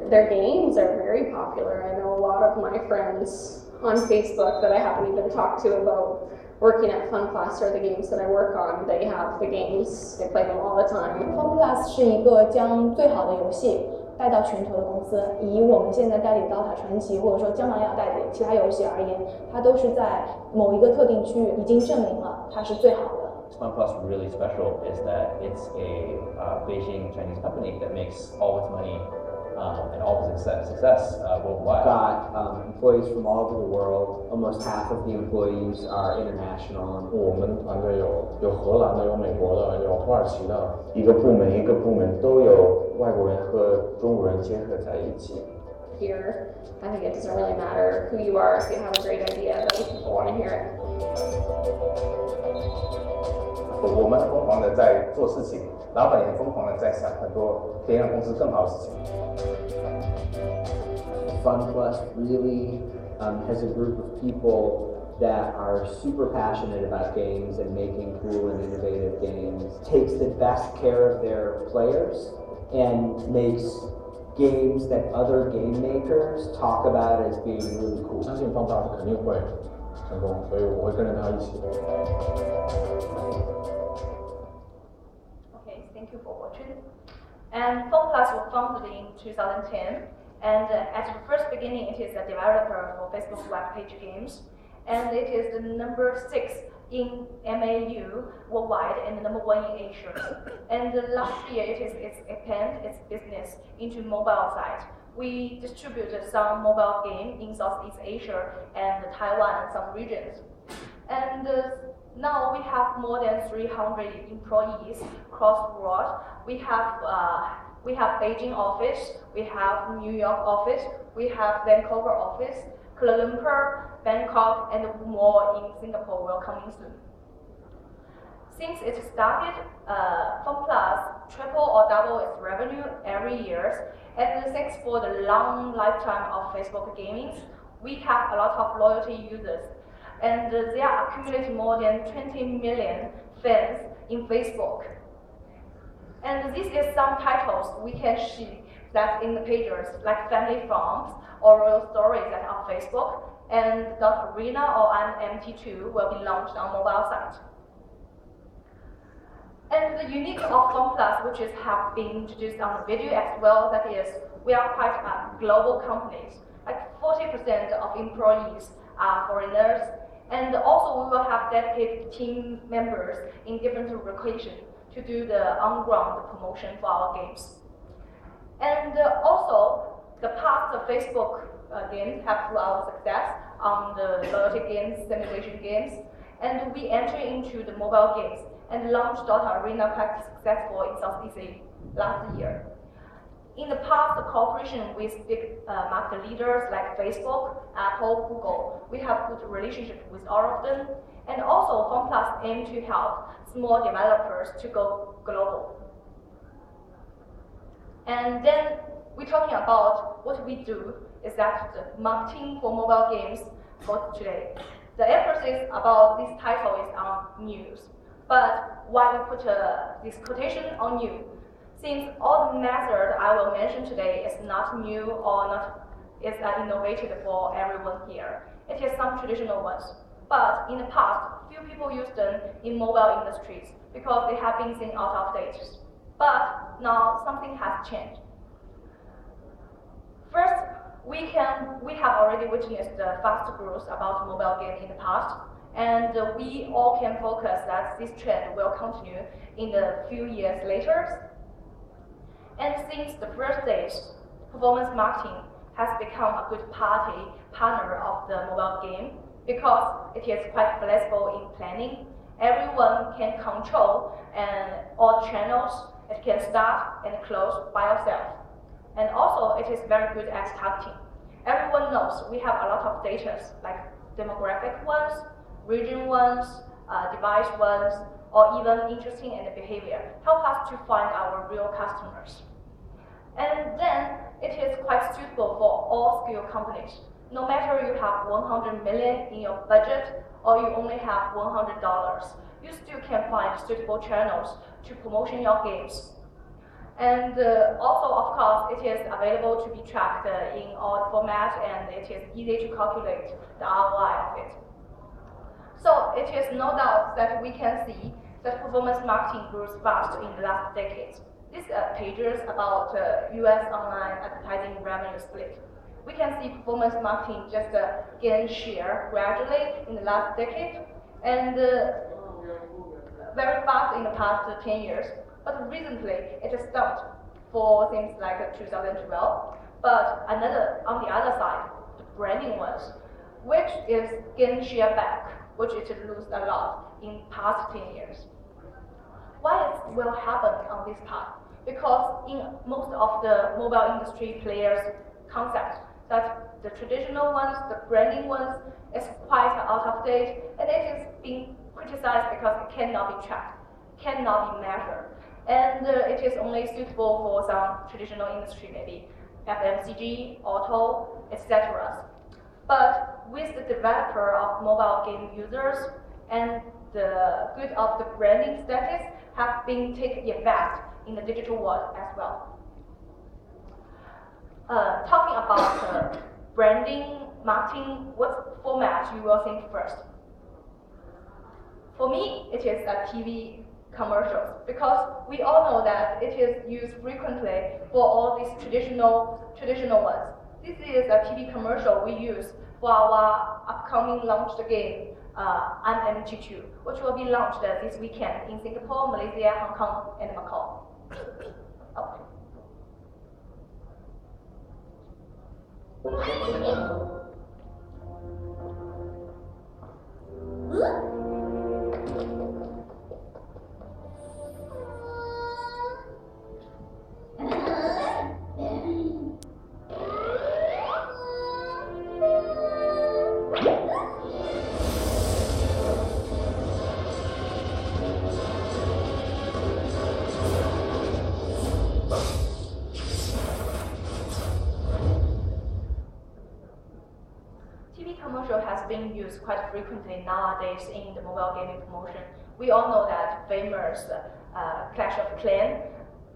Their games are very popular. I know a lot of my friends on Facebook that I haven't even talked to about working at com2us or the games that I work on, they have the games, they play them all the time. com2us 是一个将最好的游戏带到全球的公司，以我们现在代理刀塔传奇，或者说将来要代理其他游戏而言，它都是在某一个特定区域已经证明了它是最好的。com2us really special is that it's a Beijing Chinese company that makes all its money and all its success worldwide. Got employees from all over the world. Almost half of the employees are international. 我们团队有荷兰的，有美国的，有土耳其的，一个部门都有外国人和中国人结合在一起。Here, I think it doesn't really matter who you are. If you have a great idea, then people want to hear it. 我们很疯狂的在做事情，老板也很疯狂的在想很多可以让公司更好的事情。com2us really has a group of people that are super passionate about games and making cool and innovative games, takes the best care of their players and makes games that other game makers talk about as being really cool. 相信com2us肯定会成功，所以我会跟着他一起。Okay, thank you for watching. And com2us was founded in 2010, and at the first beginning, it is a developer for Facebook web page games, and it is the number 6 in MAU worldwide and the number 1 in Asia. And last year, it expanded its business into mobile site. We distributed some mobile game in Southeast Asia and Taiwan and some regions. And now we have more than 300 employees across the world. We have Beijing office, we have New York office, we have Vancouver office, Kuala Lumpur, Bangkok, and more in Singapore will coming soon. Since it started, com2us triple or double its revenue every year, and thanks for the long lifetime of Facebook gaming, we have a lot of loyalty users, and they are accumulating more than 20 million fans in Facebook. And this is some titles we can see that in the pages, like Family Farms or Royal Stories that are on Facebook, and .arena or MT2 will be launched on mobile site. And the unique of com2us, which have been introduced on the video as well, that is, we are quite a global companies. Like 40% of employees are foreigners, and also we will have dedicated team members in different locations to do the on-ground promotion for our games. And also, the past Facebook games have proved our success on the loyalty games, simulation games, and we enter into the mobile games and launched .arena quite successful in Southeast Asia last year. In the past, the cooperation with big market leaders like Facebook, Apple, Google, we have good relationship with all of them. And also, com2us aim to help small developers to go global. And then we're talking about what we do is that the marketing for mobile games for today. The emphasis about this title is on news. But why we put this quotation on new? Since all the methods I will mention today is not new or not is innovated for everyone here. It is some traditional ones. But in the past, few people used them in mobile industries because they have been seen out of date. But now something has changed. First, we have already witnessed the fast growth about mobile game in the past, and we all can focus that this trend will continue in the few years later. And since the first days, performance marketing has become a good partner of the mobile game because it is quite flexible in planning. Everyone can control all the channels. It can start and close by yourself. And also, it is very good at targeting. Everyone knows we have a lot of data, like demographic ones, region ones, device ones, or even interesting and behavior. Help us to find our real customers. And then, it is quite suitable for all scale companies. No matter you have 100 million in your budget or you only have $100, you still can find suitable channels to promotion your games. And also, of course, it is available to be tracked in all formats, and it is easy to calculate the ROI of it. So it is no doubt that we can see that performance marketing grew fast in the last decade. This pages about US online advertising revenue split. We can see performance marketing just gain share gradually in the last decade, and very fast in the past 10 years. But recently, it stopped for things like 2012. But on the other side, the branding ones, which is gain share back, which it lose a lot in past 10 years. Why it will happen on this part? Because in most of the mobile industry players' concept, that the traditional ones, the branding ones, is quite out of date, and it is being criticized because it cannot be tracked, cannot be measured, and it is only suitable for some traditional industry, maybe FMCG, auto, etc. But with the developer of mobile game users and the good of the branding status have been taken effect in the digital world as well. Talking about branding, marketing, what format you will think first? For me, it is TV commercials, because we all know that it is used frequently for all these traditional ones. This is a TV commercial we use for our upcoming launched game, MMT2, which will be launched this weekend in Singapore, Malaysia, Hong Kong, and Macau. Okay. Commercial has been used quite frequently nowadays in the mobile gaming promotion. We all know that famous Clash of Clans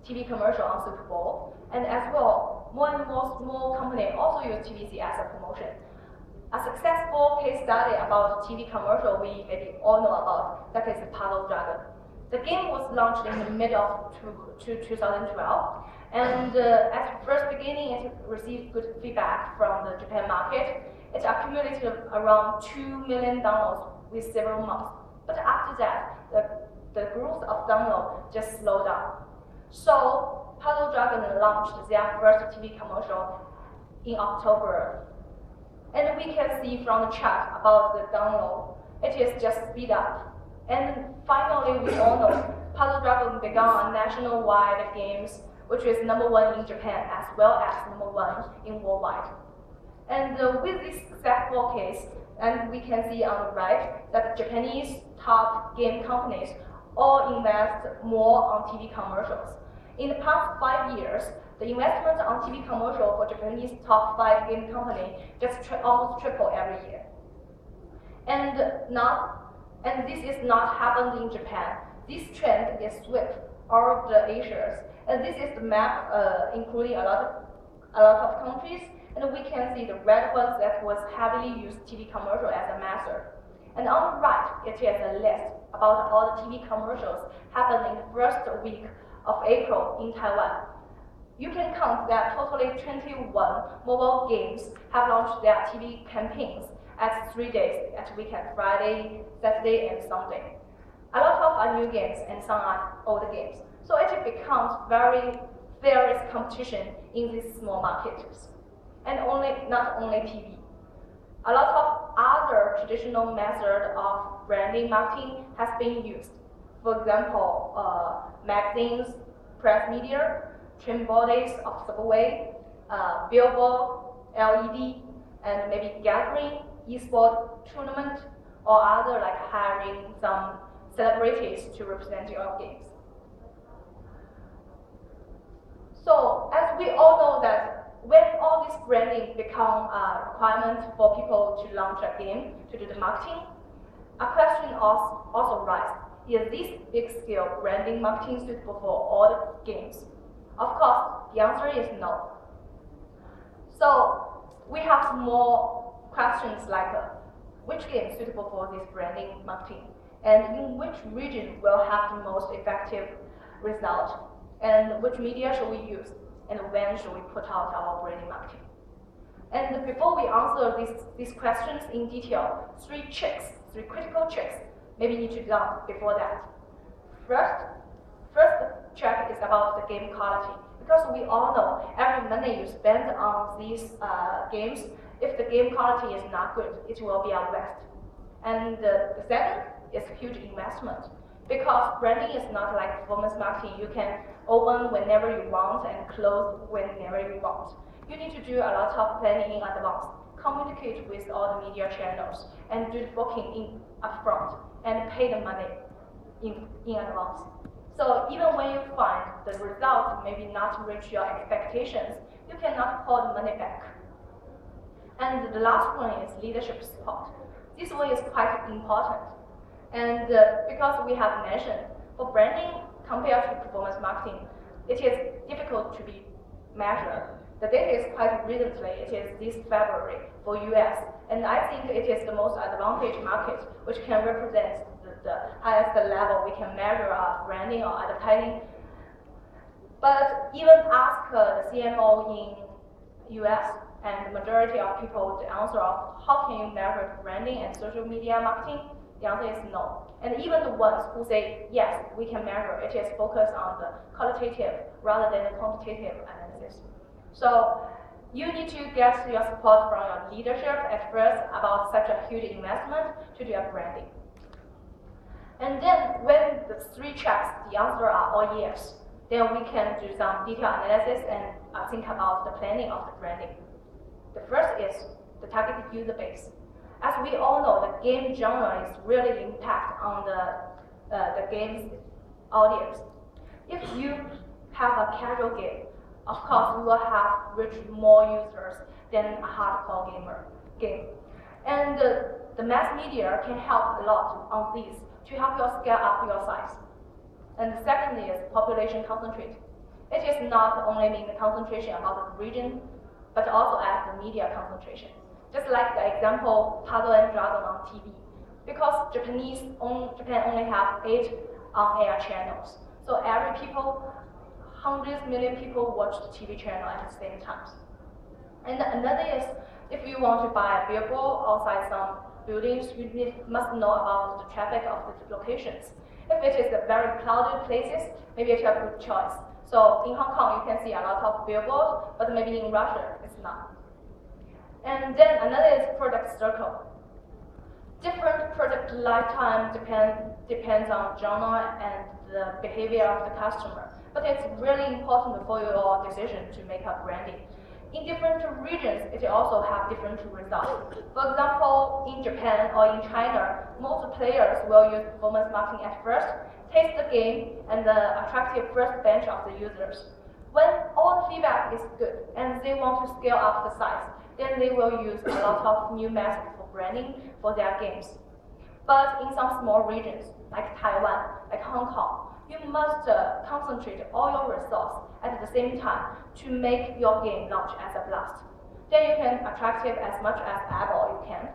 TV commercial on Super Bowl, and as well, more and more small companies also use TVC as a promotion. A successful case study about TV commercial we maybe all know about, that is Puzzle Dragon. The game was launched in the middle of 2012, and at first beginning it received good feedback from the Japan market. It accumulated around 2 million downloads with several months. But after that, the growth of download just slowed down. So Puzzle Dragon launched their first TV commercial in October. And we can see from the chart about the download, it is just speed up. And finally, we all know Puzzle Dragon began a nationwide games, which is #1 in Japan as well as #1 in worldwide. And with this successful case, and we can see on the right that Japanese top game companies all invest more on TV commercials. In the past 5 years, the investment on TV commercial for Japanese top 5 game company just almost triple every year. And this is not happened in Japan. This trend is swept all of the Asias, and this is the map including a lot of countries. And we can see the red ones that was heavily used TV commercial as a method. And on the right, it is a list about all the TV commercials happened in the first week of April in Taiwan. You can count that totally 21 mobile games have launched their TV campaigns at 3 days, at weekend, Friday, Saturday, and Sunday. A lot of are new games and some are old games. So it becomes very fierce competition in these small markets. And not only TV. A lot of other traditional methods of branding marketing has been used. For example, magazines, press media, trim bodies of subway, billboard, LED, and maybe gathering, e-sport tournament, or other like hiring some celebrities to represent your games. So as we all know that when all this branding become a requirement for people to launch a game, to do the marketing, a question also arises. Is this big-scale branding marketing suitable for all the games? Of course, the answer is no. So we have more questions like which game is suitable for this branding marketing, and in which region will have the most effective result, and which media should we use, and when should we put out our branding marketing. And before we answer these questions in detail, three critical checks maybe need to be done before that. First check is about the game quality, because we all know every money you spend on these games, if the game quality is not good, it will be a waste. And the second is huge investment, because branding is not like performance marketing. You can open whenever you want and close whenever you want. You need to do a lot of planning in advance, communicate with all the media channels, and do the booking in upfront, and pay the money in advance. So even when you find the result maybe not reach your expectations, you cannot call the money back. And the last one is leadership support. This one is quite important. And because we have mentioned, for branding compared to performance marketing, it is difficult to be measured. The data is quite recently, it is this February for US, and I think it is the most advantaged market which can represent the highest level we can measure our branding or advertising. But even ask the CMO in US, and the majority of people the answer of how can you measure branding and social media marketing, the answer is no. And even the ones who say yes, we can measure, it is focused on the qualitative rather than the quantitative analysis. So you need to get your support from your leadership at first about such a huge investment to do your branding. And then when the three checks, the answer are all yes, then we can do some detailed analysis and think about the planning of the branding. The first is the targeted user base. As we all know, the game genre is really impact on the game's audience. If you have a casual game, of course, we will have reached more users than a hardcore game. And the mass media can help a lot on this to help you scale up your size. And the second is population concentrate. It is not only mean the concentration about the region, but also as the media concentration. Just like the example Puzzle and Dragon on TV. Because Japan only have 8 on-air channels. So hundreds million people watch the TV channel at the same time. And another is, if you want to buy a billboard outside some buildings, you must know about the traffic of the locations. If it is a very crowded places, maybe it's a good choice. So in Hong Kong, you can see a lot of billboards, but maybe in Russia, it's not. And then another is product circle. Different product lifetime depends on genre and the behavior of the customer. But it's really important for your decision to make a branding. In different regions, it also have different results. For example, in Japan or in China, most players will use performance marketing at first, taste the game, and the attractive first bench of the users. When all the feedback is good and they want to scale up the size, then they will use a lot of new methods for branding for their games. But in some small regions, like Taiwan, like Hong Kong, you must concentrate all your resources at the same time to make your game launch as a blast. Then you can attract it as much as ever you can.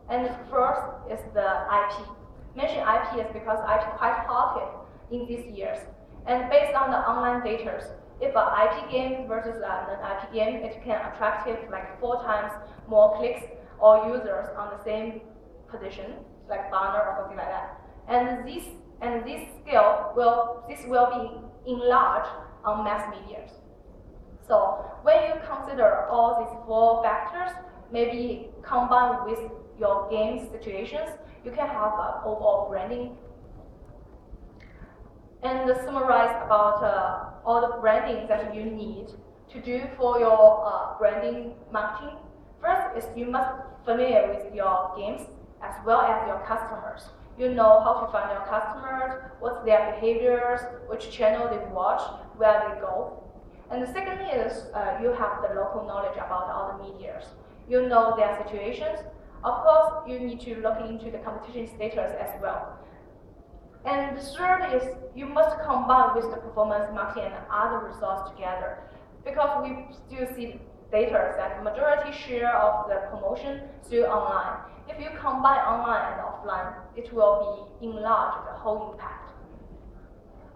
And first is the IP. Mention IP is because IP is quite hot in these years. And based on the online data, if an IP game versus an IP game, it can attract it like 4 times more clicks or users on the same position, like banner or something like that. And this scale will be enlarged on mass media. So when you consider all these 4 factors, maybe combined with your game situations, you can have an overall branding. And summarize about all the branding that you need to do for your branding marketing. First is you must familiar with your games as well as your customers. You know how to find your customers, what's their behaviors, which channel they watch, where they go. And the second is you have the local knowledge about all the medias. You know their situations. Of course, you need to look into the competition status as well. And the third is you must combine with the performance marketing and other resources together, because we still see data that majority share of the promotion still online. If you combine online and offline, it will be enlarge the whole impact.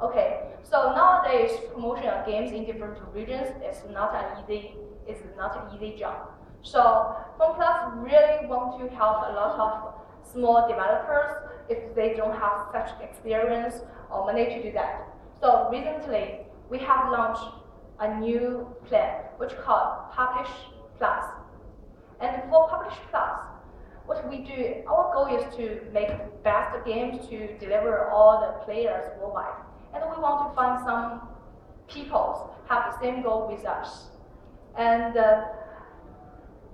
Okay, so nowadays promotion of games in different regions is not an easy job. So com2us really want to help a lot of small developers if they don't have such experience or money to do that. So recently we have launched a new plan which called Publish Plus. And for Publish Plus, what we do, our goal is to make best games to deliver all the players worldwide. And we want to find some people have the same goal with us. And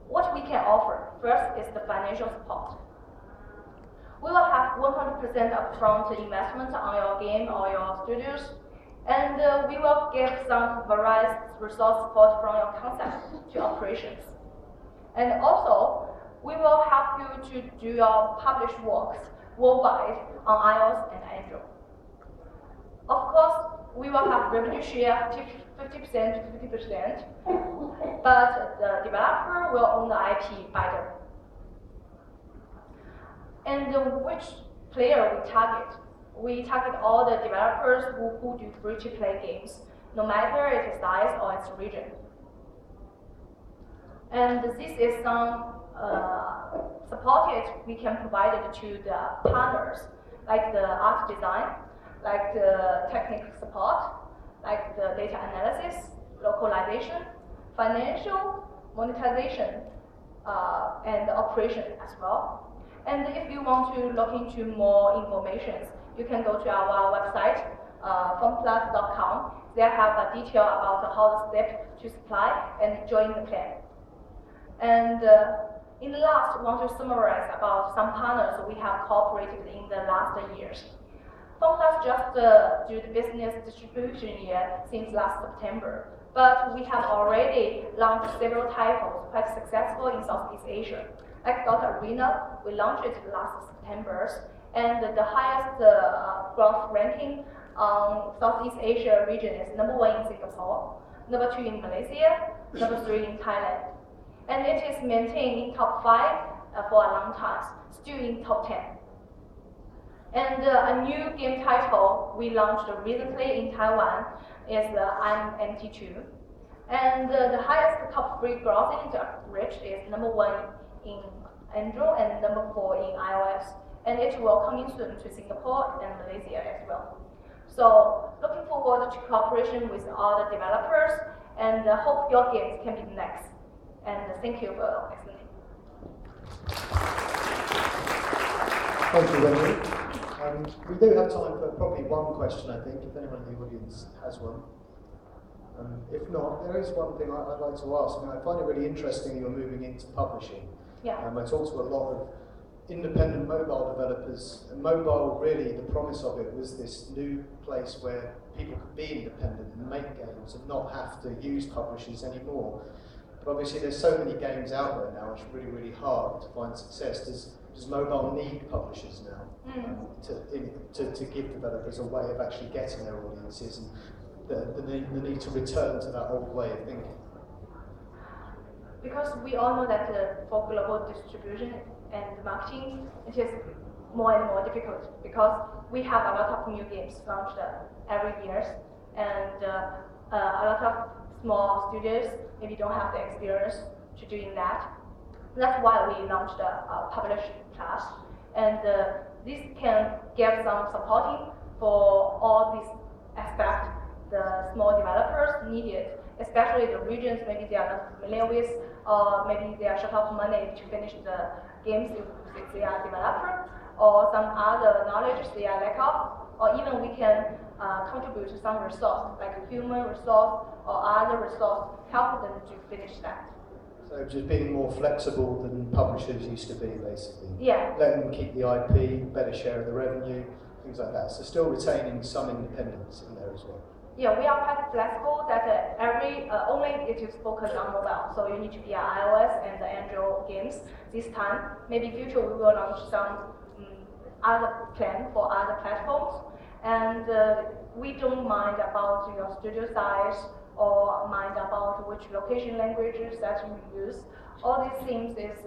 what we can offer first is the financial support. We will have 100% upfront investment on your game or your studios, and we will give some various resource support from your concept to operations. And also, we will help you to do your published works worldwide on iOS and Android. Of course, we will have revenue share 50% to 50%, but the developer will own the IP by them. And which player we target? We target all the developers who do free-to-play games, no matter its size or its region. And this is some support we can provide it to the partners, like the art design, like the technical support, like the data analysis, localization, financial, monetization, and operation as well. And if you want to look into more information, you can go to our website, com2us.com. There have a detail about how the step to supply and join the plan. And in the last, I want to summarize about some partners we have cooperated in the last years. com2us just do the business distribution year since last September, but we have already launched several titles quite successful in Southeast Asia. Like Dota Arena, we launched it last September, and the highest growth ranking on Southeast Asia region is #1 in Singapore, #2 in Malaysia, #3 in Thailand. And it is maintained in top 5 for a long time, still in top 10. And a new game title we launched recently in Taiwan is I'm MT2. And the highest top 3 grossing reached is #1 in Android and #4 in iOS. And it will come in soon to Singapore and Malaysia as well. So looking forward to cooperation with all the developers, and hope your games can be the next. And thank you for listening. Thank you, Wendy. We do have time for probably one question, I think, if anyone in the audience has one. If not, there is one thing I'd like to ask. I find it really interesting you're moving into publishing. Yeah. I talked to a lot of independent mobile developers, and mobile, really, the promise of it was this new place where people could be independent and make games and not have to use publishers anymore. But obviously there's so many games out there now, it's really, really hard to find success. Does mobile need publishers now to give developers a way of actually getting their audiences, and the need to return to that old way of thinking? Because we all know that for global distribution and marketing, it is more and more difficult, because we have a lot of new games launched every year, and a lot of small studios maybe don't have the experience to doing that. That's why we launched a Publish Plus, and this can give some supporting for all these aspects the small developers needed, especially the regions maybe they are not familiar with, or maybe they are short of money to finish the games if they are developer, or some other knowledge they are lack of, or even we can contribute to some resource, like human resource or other resource, help them to finish that. So just being more flexible than publishers used to be, basically. Yeah. Letting them keep the IP, better share of the revenue, things like that. So still retaining some independence in there as well. Yeah, we are quite flexible that only it is focused on mobile. So you need to be an iOS and Android games this time. Maybe future we will launch some other plan for other platforms. And we don't mind about your studio size or mind about which location languages that you use. All these things is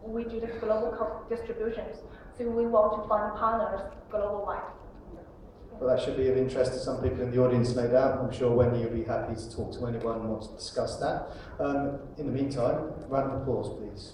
we do the global distributions. So we want to find partners global-wide. Well, that should be of interest to some people in the audience, no doubt. I'm sure Wendy will be happy to talk to anyone who wants to discuss that. In the meantime, round of applause, please.